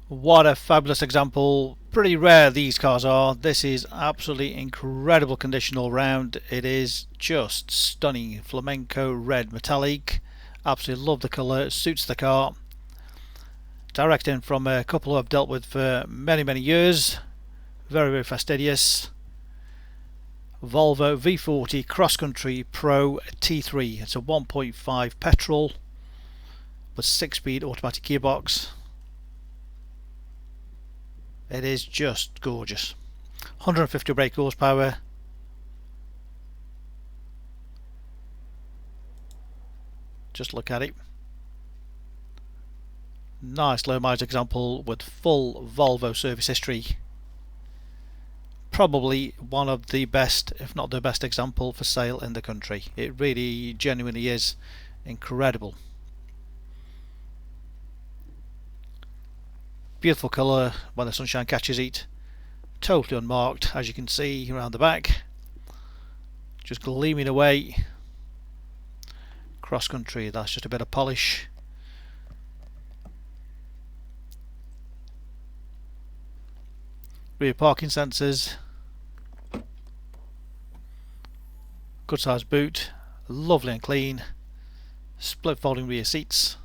What a fabulous example. Pretty rare these cars are. This is absolutely incredible condition all round. It is just stunning. Flamenco red metallic. Absolutely love the colour. It suits the car. Direct in from a couple who I've dealt with for many years. Very fastidious. Volvo V40 Cross Country Pro T3. It's a 1.5 petrol with 6-speed automatic gearbox. It is just gorgeous. 150 brake horsepower. Just look at it. Nice low mileage example with full Volvo service history. Probably one of the best, if not the best example for sale in the country. It really genuinely is incredible. Beautiful colour when the sunshine catches it. Totally unmarked, as you can see around the back. Just gleaming away. Cross country, that's just a bit of polish. Rear parking sensors. Good sized boot. Lovely and clean. Split folding rear seats.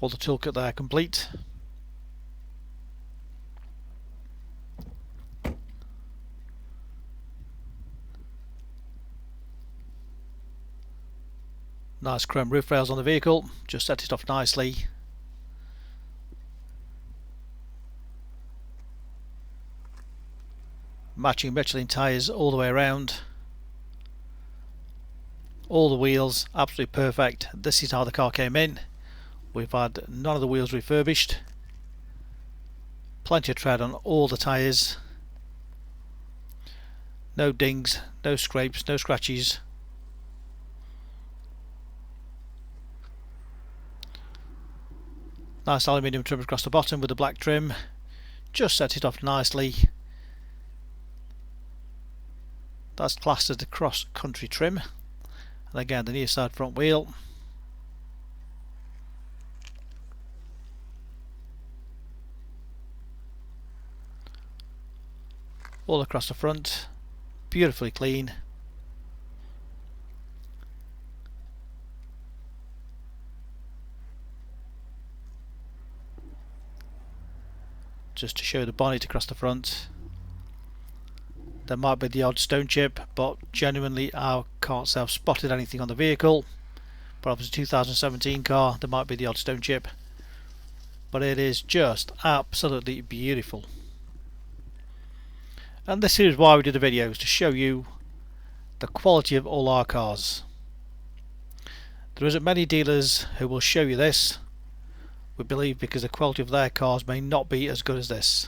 All the toolkit there complete. Nice chrome roof rails on the vehicle, just set it off nicely. Matching Michelin tyres all the way around. All the wheels absolutely perfect. This is how the car came in. We've had none of the wheels refurbished. Plenty of tread on all the tyres. No dings, no scrapes, no scratches. Nice aluminium trim across the bottom with the black trim. Just set it off nicely. That's classed as the cross country trim. And again the near side front wheel. All across the front, beautifully clean. Just to show the bonnet across the front. There might be the odd stone chip, but genuinely I can't say I've spotted anything on the vehicle. But it's a 2017 car, there might be the odd stone chip. But it is just absolutely beautiful. And this is why we do the videos, to show you the quality of all our cars. There isn't many dealers who will show you this, we believe, because the quality of their cars may not be as good as this.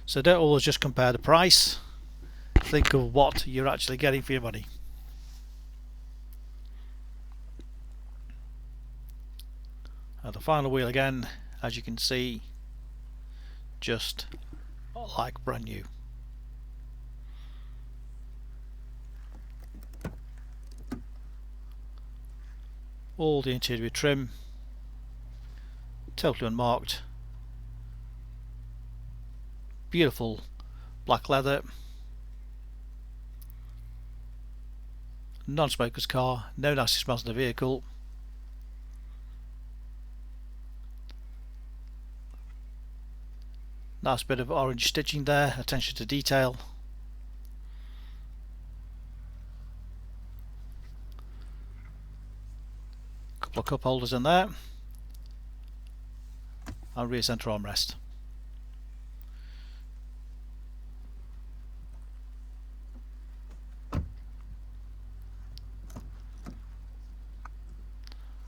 So don't always just compare the price, think of what you're actually getting for your money. And the final wheel again, as you can see, just like brand new. All the interior trim, totally unmarked. Beautiful black leather. Non-smoker's car, no nasty smells in the vehicle. Nice bit of orange stitching there, attention to detail. Couple of cup holders in there, and rear centre armrest.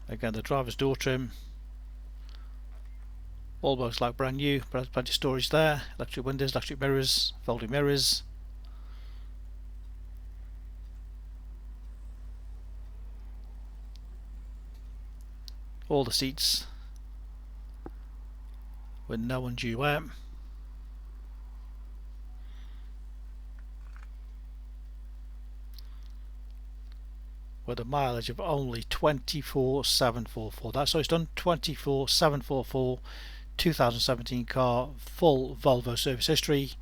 Again, the driver's door trim, almost like brand new, but has plenty of storage there. Electric windows, electric mirrors, folding mirrors. All the seats with no undue wear. with a mileage of only 24,744. That's so it's done 24,744. 2017 car, full Volvo service history.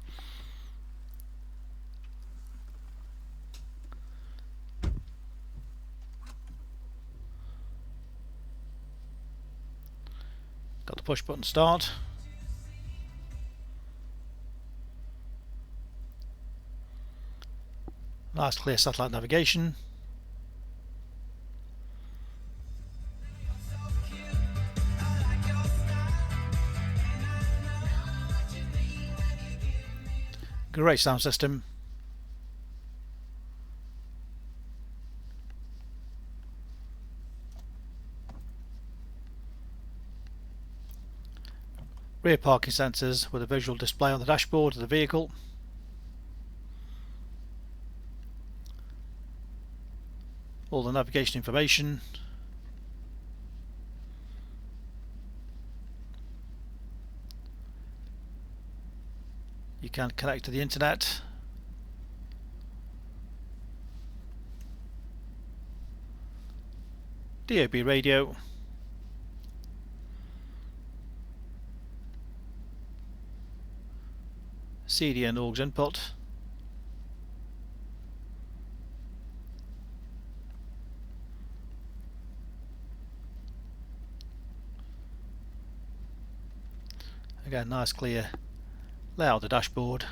Got the push button start. Nice clear satellite navigation. Great sound system. Rear parking sensors with a visual display on the dashboard of the vehicle. All the navigation information. You can connect to the internet. DAB radio. CD and aux input. Again, nice clear layout of the dashboard.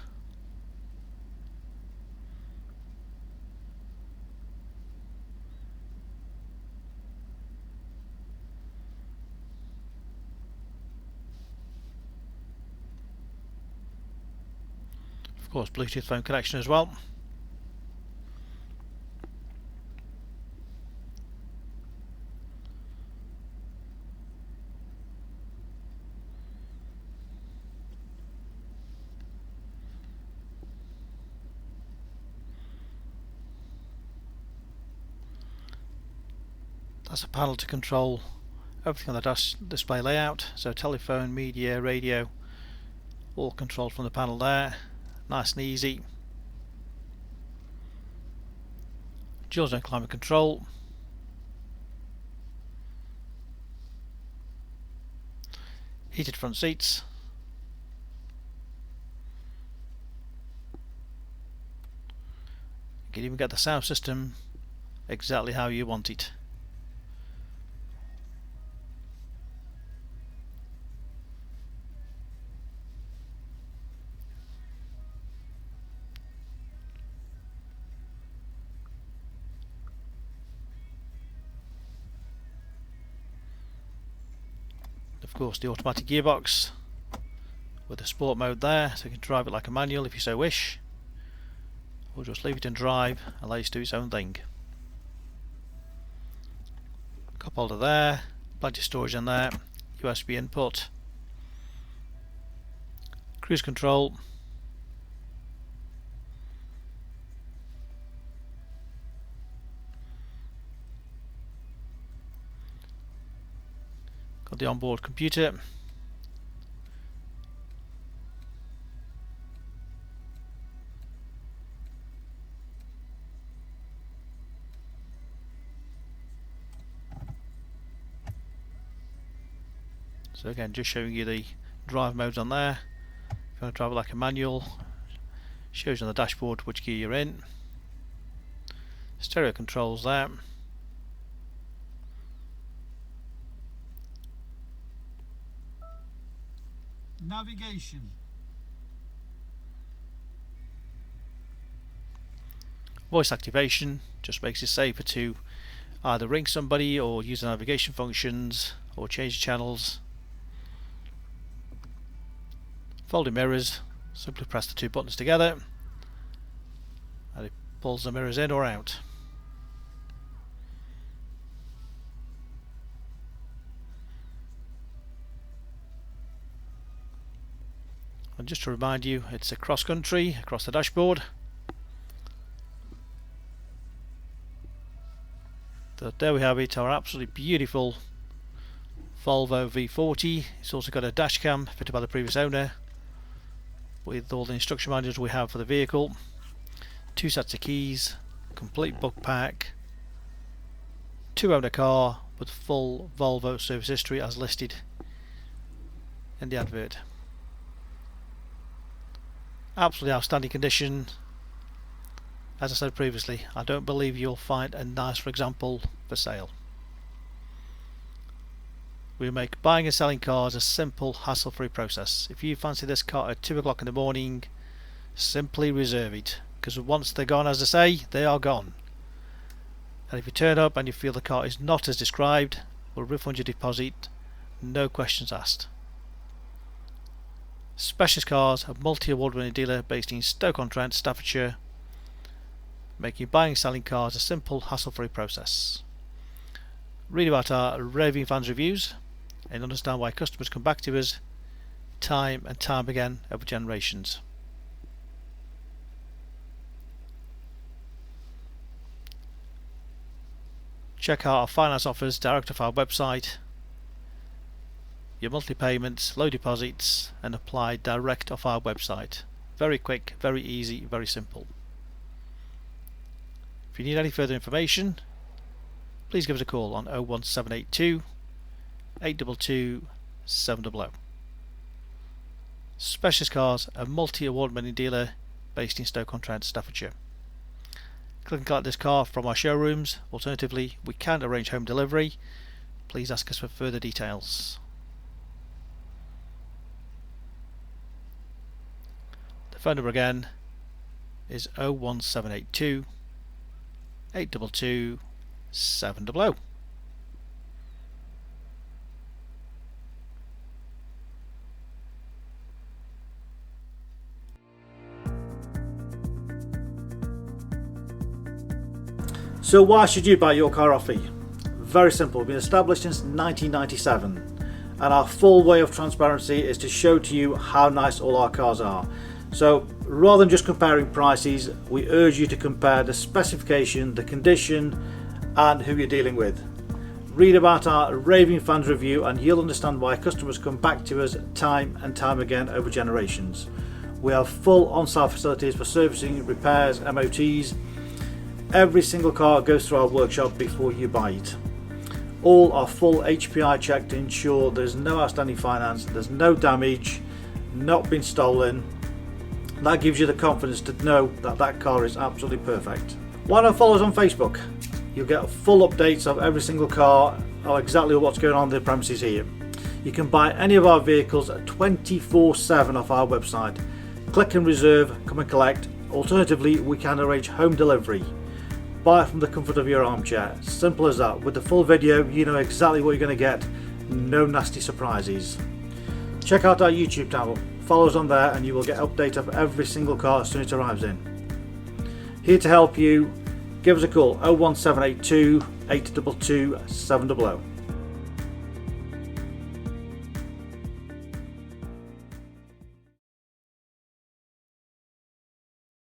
Of course, Bluetooth phone connection as well. That's a panel to control everything on the dash display layout. So telephone, media, radio, all controlled from the panel there. Nice and easy. Dual zone climate control. Heated front seats. You can even get the sound system exactly how you want it. Of course, the automatic gearbox with the sport mode there, so you can drive it like a manual if you so wish, or just leave it in drive and let it do its own thing. Cup holder there, plenty of storage in there, USB input, cruise control, got the onboard computer, so again just showing you the drive modes on there. If you want to drive it like a manual, shows you on the dashboard which gear you're in, stereo controls there. Navigation. Voice activation just makes it safer to either ring somebody or use the navigation functions or change the channels. Folding mirrors, simply press the two buttons together and it pulls the mirrors in or out. And just to remind you, it's a cross country across the dashboard. So there we have it, our absolutely beautiful Volvo V40. It's also got a dash cam fitted by the previous owner with all the instruction manuals we have for the vehicle, 2 sets of keys, complete book pack, to own a car with full Volvo service history as listed in the advert. Absolutely outstanding condition. As I said previously, I don't believe you'll find a nicer example for sale. We make buying and selling cars a simple, hassle-free process. If you fancy this car at 2 o'clock in the morning, simply reserve it, because once they're gone, as I say, they are gone. And if you turn up and you feel the car is not as described, we'll refund your deposit, no questions asked. Specialist Cars, a multi-award winning dealer based in Stoke-on-Trent, Staffordshire, making buying and selling cars a simple, hassle-free process. Read about our raving fans reviews and understand why customers come back to us time and time again over generations. Check out our finance offers direct off our website, your monthly payments, low deposits, and apply direct off our website. Very quick, very easy, very simple. If you need any further information, please give us a call on 01782 822 700. Specialist Cars, a multi-award winning dealer based in Stoke-on-Trent, Staffordshire. Click and collect this car from our showrooms. Alternatively, we can arrange home delivery. Please ask us for further details. The phone number again is 01782 822 700. So why should you buy your car off me? Very simple. We've been established since 1997, and our full way of transparency is to show to you how nice all our cars are. So rather than just comparing prices, we urge you to compare the specification, the condition, and who you're dealing with. Read about our raving fans review and you'll understand why customers come back to us time and time again over generations. We have full on-site facilities for servicing, repairs, MOTs. Every single car goes through our workshop before you buy it. All are full HPI checked to ensure there's no outstanding finance, there's no damage, not been stolen. That gives you the confidence to know that that car is absolutely perfect. Why not follow us on Facebook? You'll get full updates of every single car, or exactly what's going on in the premises here. You can buy any of our vehicles 24/7 off our website. Click and reserve, come and collect. Alternatively, we can arrange home delivery. Buy it from the comfort of your armchair. Simple as that. With the full video, you know exactly what you're going to get. No nasty surprises. Check out our YouTube channel. Follow us on there and you will get update of every single car as soon as it arrives in. Here to help you. Give us a call 01782 822 700.